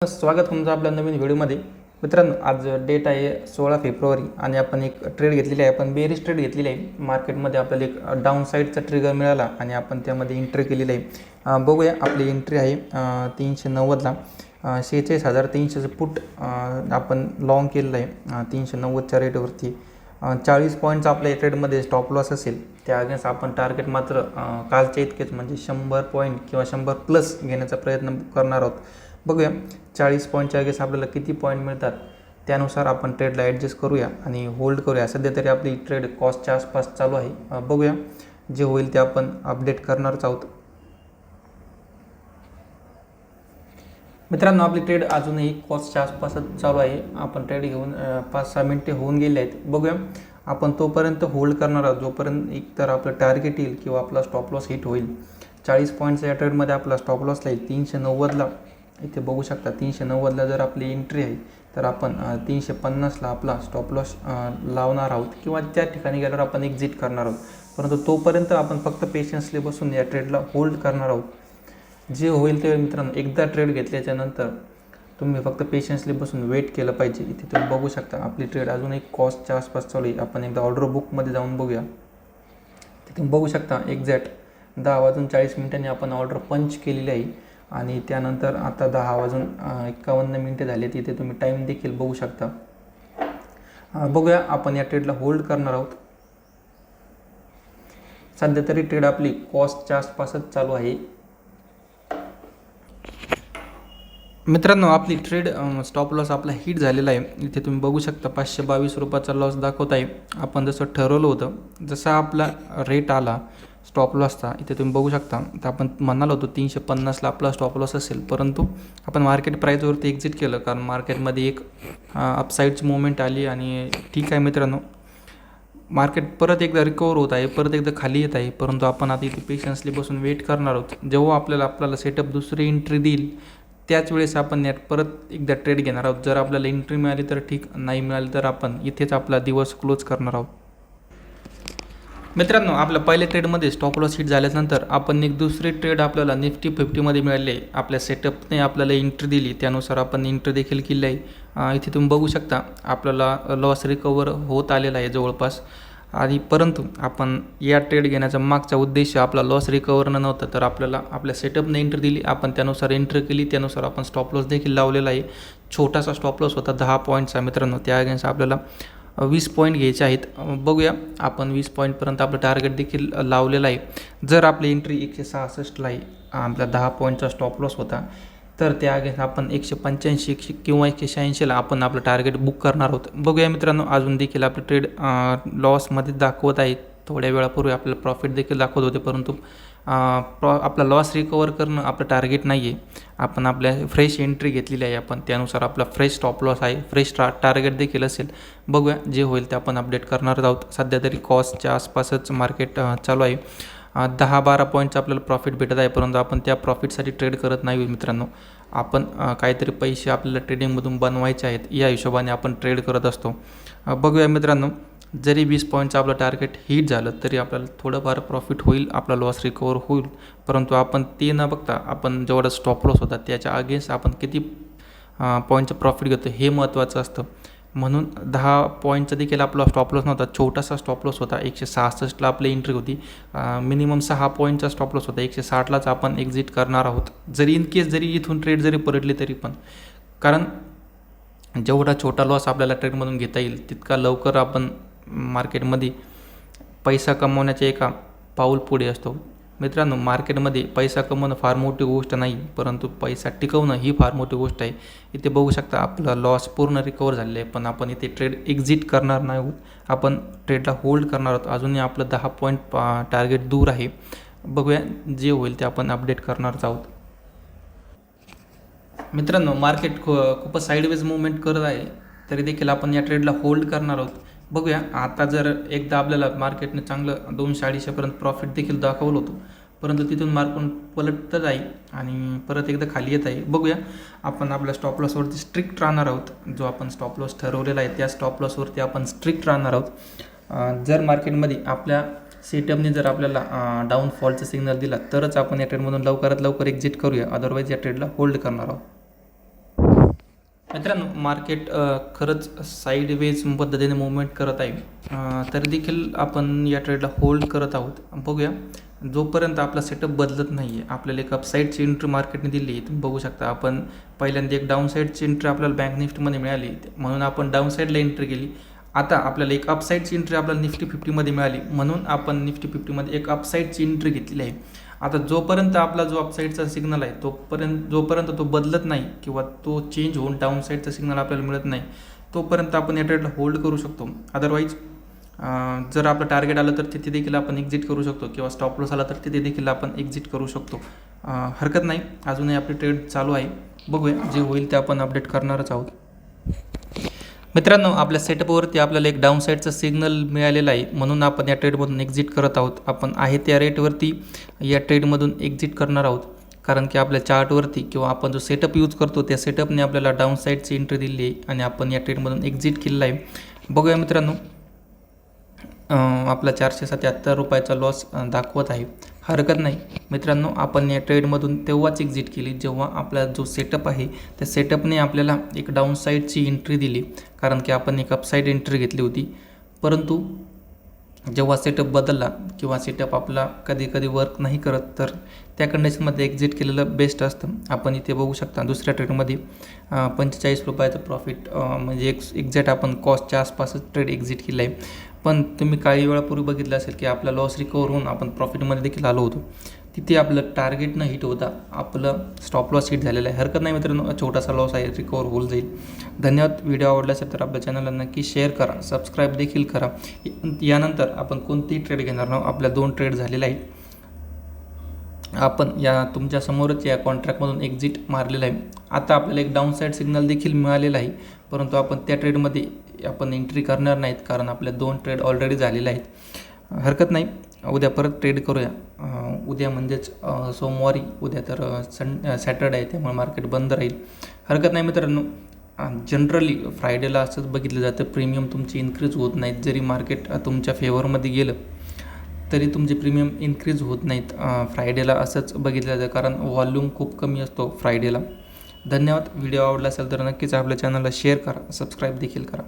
स्वागत तुमचं आपल्या नवीन व्हिडिओमध्ये. मित्रांनो, आज डेट आहे 16 फेब्रुवारी आणि आपण एक ट्रेड घेतलेली आहे. आपण बेरिश ट्रेड घेतलेली आहे. मार्केटमध्ये आपल्याला एक डाऊन साईडचा ट्रिगर मिळाला आणि आपण त्यामध्ये एंट्री केलेली आहे. बघूया, आपली एंट्री आहे 390ला 46,300चं पुट आपण लाँग केलेलं आहे 390च्या रेटवरती. 40 पॉईंटचा आपल्या ट्रेडमध्ये स्टॉप लॉस असेल. त्या अगेन्स्ट आपण टार्गेट मात्र कालच्या इतकेच म्हणजे 100 पॉईंट किंवा 100+ घेण्याचा प्रयत्न करणार आहोत. बघूया 40 पॉईंटच्या अगेन्स्ट आपल्याला किती पॉईंट मिळतात त्यानुसार आपण ट्रेडला ॲडजस्ट करूया आणि होल्ड करूया. सध्या तरी आपली ट्रेड कॉस्टच्या आसपास चालू आहे. बघूया, जे होईल ते आपण अपडेट करणारच आहोत. मित्रांनो, आपली ट्रेड अजूनही कॉस्टच्या आसपासच चालू आहे. आपण ट्रेड घेऊन 5-6 मिनिटे होऊन गेले आहेत. बघूया, आपण तोपर्यंत होल्ड करणार आहोत जोपर्यंत एकतर आपलं टार्गेट येईल किंवा आपला स्टॉप लॉस हिट होईल. 40 पॉईंटच्या या ट्रेडमध्ये आपला स्टॉप लॉस येईल 390ला. इथे बघू शकता 390ला जर आपली एंट्री आहे तर आपण 350ला आपला स्टॉप लॉस लावणार आहोत किंवा त्या ठिकाणी गेल्यावर आपण एक्झिट करणार आहोत. परंतु तोपर्यंत आपण फक्त पेशन्सली बसून या ट्रेडला होल्ड करणार आहोत. जे होईल ते मित्रांनो, एकदा ट्रेड घेतल्याच्या नंतर तुम्ही फक्त पेशन्सली बसून वेट केलं पाहिजे. इथे तुम्ही बघू शकता आपली ट्रेड अजून एक कॉस्टच्या आसपास चालू आहे. आपण एकदा ऑर्डर बुकमध्ये जाऊन बघूया. तिथे बघू शकता एक्झॅक्ट 10:40 आपण ऑर्डर पंच केलेली आहे आणि त्यानंतर आता 10:51 झाले. तिथे तुम्ही टाईम देखील बघू शकता. बघूया, आपण या ट्रेडला होल्ड करणार आहोत. सध्या तरी ट्रेड आपली कॉस्टच्या आसपासच चालू आहे. मित्रांनो, आपली ट्रेड स्टॉप लॉस आपला हिट झालेला आहे. इथे तुम्ही बघू शकता 522 रुपयाचा लॉस दाखवत आहे. आपण जसं ठरवलं होतं, जसा आपला रेट आला स्टॉप लॉसचा, इथे तुम्ही बघू शकता. तर आपण म्हणालो होतो 350ला आपला स्टॉप लॉस असेल, परंतु आपण मार्केट प्राईजवरती एक्झिट केलं कारण मार्केटमध्ये एक अपसाईडची मुवमेंट आली आणि ठीक आहे मित्रांनो, मार्केट परत एकदा रिकवर होत आहे, परत एकदा खाली येत आहे. परंतु आपण आता इथे पेशन्सली बसून वेट करणार आहोत. जेव्हा आपल्याला सेटअप दुसरी एंट्री देईल त्याच वेळेस आपण परत एकदा ट्रेड घेणार आहोत. जर आपल्याला एंट्री मिळाली तर ठीक, नाही मिळाली तर आपण इथेच आपला दिवस क्लोज करणार आहोत. मित्रांनो, आपल्या पहिल्या ट्रेडमध्ये स्टॉप लॉस हिट झाल्यानंतर आपण एक दुसरी ट्रेड आपल्याला निफ्टी 50मध्ये मिळाली आहे. आपल्या सेटअपने आपल्याला एंट्री दिली त्यानुसार आपण एंट्री देखील केली आहे. इथे तुम्ही बघू शकता आपल्याला लॉस रिकवर होत आलेला आहे जवळपास. आणि परंतु आपण या ट्रेड घेण्याचा मागचा उद्देश आपला लॉस रिकवरनं नव्हता, तर आपल्याला आपल्या सेटअपने एंट्री दिली, आपण त्यानुसार एंट्री केली, त्यानुसार आपण स्टॉप लॉस देखील लावलेला आहे. छोटासा स्टॉप लॉस होता 10 पॉईंटचा मित्रांनो. त्या अगेन्स्ट आपल्याला 20 पॉईंट घ्यायचे आहेत. बघूया, आपण 20 पॉईंटपर्यंत आपलं टार्गेट देखील लावलेलं आहे. जर आपली एंट्री 166ला आहे, आपला 10 पॉईंटचा स्टॉप लॉस होता, तर त्या अगेन्स्ट आपण 185 किंवा 186ला आपण आपलं टार्गेट बुक करणार आहोत. बघूया मित्रांनो, अजून देखील आपलं ट्रेड लॉसमध्ये दाखवत आहे. थोड्या वेळापूर्वी आपल्याला प्रॉफिट देखील दाखवत होते, परंतु आपला लॉस रिकवर करणं आपलं टार्गेट नाही आहे. आपण आपल्या फ्रेश एंट्री घेतलेली आहे, आपण त्यानुसार आपला फ्रेश स्टॉप लॉस आहे, फ्रेश टार्गेट देखील असेल. बघूया, जे होईल ते आपण अपडेट करणार आहोत. सध्या तरी कॉस्टच्या आसपासच मार्केट चालू आहे. 10-12 पॉईंटचं आपल्याला प्रॉफिट भेटत आहे, परंतु आपण त्या प्रॉफिटसाठी ट्रेड करत नाही मित्रांनो. आपण काहीतरी पैसे आपल्याला ट्रेडिंगमधून बनवायचे आहेत या हिशोबाने आपण ट्रेड करत असतो. बघूया मित्रांनो, जरी 20 पॉईंटचं आपलं टार्गेट हिट झालं तरी आपल्याला थोडंफार प्रॉफिट होईल, आपला लॉस रिकवर होईल. परंतु आपण ते न बघता आपण जेवढा स्टॉप लॉस होता त्याच्या अगेन्स्ट आपण किती पॉईंटचं प्रॉफिट घेतो हे महत्त्वाचं असतं. म्हणून 10 पॉईंटचा देखील आपला स्टॉप लॉस नव्हता, छोटासा स्टॉप लॉस होता. 166ला आपली एंट्री होती. मिनिमम 6 पॉईंटचा स्टॉप लॉस होता. 160लाच आपण एक्झिट करणार आहोत. जरी इन केस जरी इथून ट्रेड जरी पलटली तरी पण, कारण जेवढा छोटा लॉस आपल्याला ट्रेडमधून घेता येईल तितका लवकर आपण मार्केटमध्ये पैसा कमवण्याच्या एका पाऊल पुढे असतो. मित्रांनो, मार्केटमध्ये पैसा कमवणं फार मोठी गोष्ट नाही, परंतु पैसा टिकवणं ही फार मोठी गोष्ट आहे. इथे बघू शकता आपला लॉस पूर्ण रिकवर झालेला आहे, पण आपण इथे ट्रेड एक्झिट करणार नाही आहोत. आपण ट्रेडला होल्ड करणार आहोत. अजूनही आपलं 10 पॉईंट टार्गेट दूर आहे. बघूया, जे होईल ते आपण अपडेट करणारच आहोत. मित्रांनो, मार्केट खूपच साईडवेज मुवमेंट करत आहे, तरी देखील आपण या ट्रेडला होल्ड करणार आहोत. बघूया, आता जर एकदा आपल्याला मार्केटने चांगलं 200-250पर्यंत प्रॉफिट देखील दाखवलं होतं, परंतु तिथून मार्केट पलटत आहे आणि परत एकदा खाली येत आहे. बघूया, आपण आपल्या स्टॉप लॉसवरती स्ट्रिक्ट राहणार आहोत. जो आपण स्टॉप लॉस ठरवलेला आहे त्या स्टॉप लॉसवरती आपण स्ट्रिक्ट राहणार आहोत. जर मार्केटमध्ये आपल्या सेटअपने जर आपल्याला डाऊनफॉलचा सिग्नल दिला तरच आपण या ट्रेडमधून लवकरात लवकर एक्झिट करूया, अदरवाईज या ट्रेडला होल्ड करणार आहोत. मित्रांनो मार्केट खरंच साईडवेज पद्धतीने मूवमेंट करत आहे, तरी देखील आपण या ट्रेडला होल्ड करत आहोत. बघूया, जोपर्यंत आपला सेटअप बदलत नाही आहे. आपल्याला एक अपसाईडची एंट्री मार्केटने दिली आहे. तुम्ही बघू शकता, आपण पहिल्यांदा एक डाऊन साईडची एंट्री आपल्याला बँक निफ्टीमध्ये मिळाली, म्हणून आपण डाऊन साईडला एंट्री केली. आता आपल्याला एक अपसाईडची एंट्री आपल्याला निफ्टी 50मध्ये मिळाली, म्हणून आपण निफ्टी 50मध्ये एक अपसाईडची एंट्री घेतलेली आहे. आता जोपर्यंत आपला जो अपसाईडचा सिग्नल आहे जोपर्यंत तो बदलत नाही किंवा तो चेंज होऊन डाऊन साईडचा सिग्नल आपल्याला मिळत नाही, तोपर्यंत आपण या ट्रेडला होल्ड करू शकतो. अदरवाईज जर आपलं टार्गेट आलं तर तिथे देखील आपण एक्झिट करू शकतो किंवा स्टॉप लॉस आला तर तिथे देखील आपण एक्झिट करू शकतो. हरकत नाही, अजूनही आपली ट्रेड चालू आहे. बघूया, जे होईल ते आपण अपडेट करणारच आहोत. मित्रांनो, आपल्या सेटअपवरती आपल्याला एक डाऊन साईडचा सिग्नल मिळालेला आहे, म्हणून आपण या ट्रेडमधून एक्झिट करत आहोत. आपण आहे त्या रेटवरती या ट्रेडमधून एक्झिट करणार आहोत, कारण की आपल्या चार्टवरती किंवा आपण जो सेटअप यूज करतो त्या सेटअपने आपल्याला डाऊन साईडची एंट्री दिली आहे आणि आपण या ट्रेडमधून एक्झिट केलेला आहे. बघूया मित्रांनो, आपला 477 रुपयाचा लॉस दाखवत आहे. हरकत नाही मित्रांनो, आपण या ट्रेडमधून तेव्हाच एक्झिट केली जेव्हा आपला जो सेटअप आहे त्या सेटअपने आपल्याला एक डाऊन साईडची एंट्री दिली, कारण की आपण एक अपसाईड एंट्री घेतली होती. परंतु जेव्हा सेटअप बदलला किंवा सेटअप आपला कधी कधी वर्क नाही करत, तर त्या कंडिशनमध्ये एक्झिट केलेलं बेस्ट असतं. आपण इथे बघू शकता, दुसऱ्या ट्रेडमध्ये 45 रुपयाचं प्रॉफिट, म्हणजे एक्झॅक्ट आपण कॉस्टच्या आसपासच ट्रेड एक्झिट केलं आहे. पण तुम्ही काही वेळापूर्वी बघितलं असेल की आपला लॉस रिकवर होऊन आपण प्रॉफिटमध्ये देखील आलो होतो. तिथे आपलं टार्गेट न हिट होता आपलं स्टॉप लॉस हिट झालेलं आहे. हरकत नाही मित्रांनो, छोटासा लॉस आहे, रिकवर होऊन जाईल. धन्यवाद. व्हिडिओ आवडला असेल तर आपल्या चॅनलला नक्की शेअर करा, सबस्क्राईब देखील करा. यानंतर आपण कोणतीही ट्रेड घेणार नाही. आपल्या 2 ट्रेड झालेल्या आहेत. आपण या तुमच्या समोरच या कॉन्ट्रॅक्टमधून एक्झिट मारलेलं आहे. आता आपल्याला एक डाऊन साईड सिग्नल देखील मिळालेला आहे, परंतु आपण त्या ट्रेडमध्ये आपण एंट्री करणार नाहीत, कारण आपल्या 2 ट्रेड ऑलरेडी झालेल्या आहेत. हरकत नाही, उद्या परत ट्रेड करूया. उद्या म्हणजेच सोमवारी, उद्या तर सॅटर्डे आहे, त्यामुळे मार्केट बंद राहील. हरकत नाही मित्रांनो, जनरली फ्रायडेला असंच बघितलं जातं, प्रीमियम तुमची इन्क्रीज होत नाहीत. जरी मार्केट तुमच्या फेवरमध्ये गेलं तरी तुमचे प्रीमियम इन्क्रीज होत नाहीत. फ्रायडेला असंच बघितलं जातं, कारण व्हॉल्यूम खूप कमी असतो फ्रायडेला. धन्यवाद. व्हिडिओ आवडला असेल तर नक्कीच आपल्या चॅनलला शेअर करा, सबस्क्राईब देखील करा.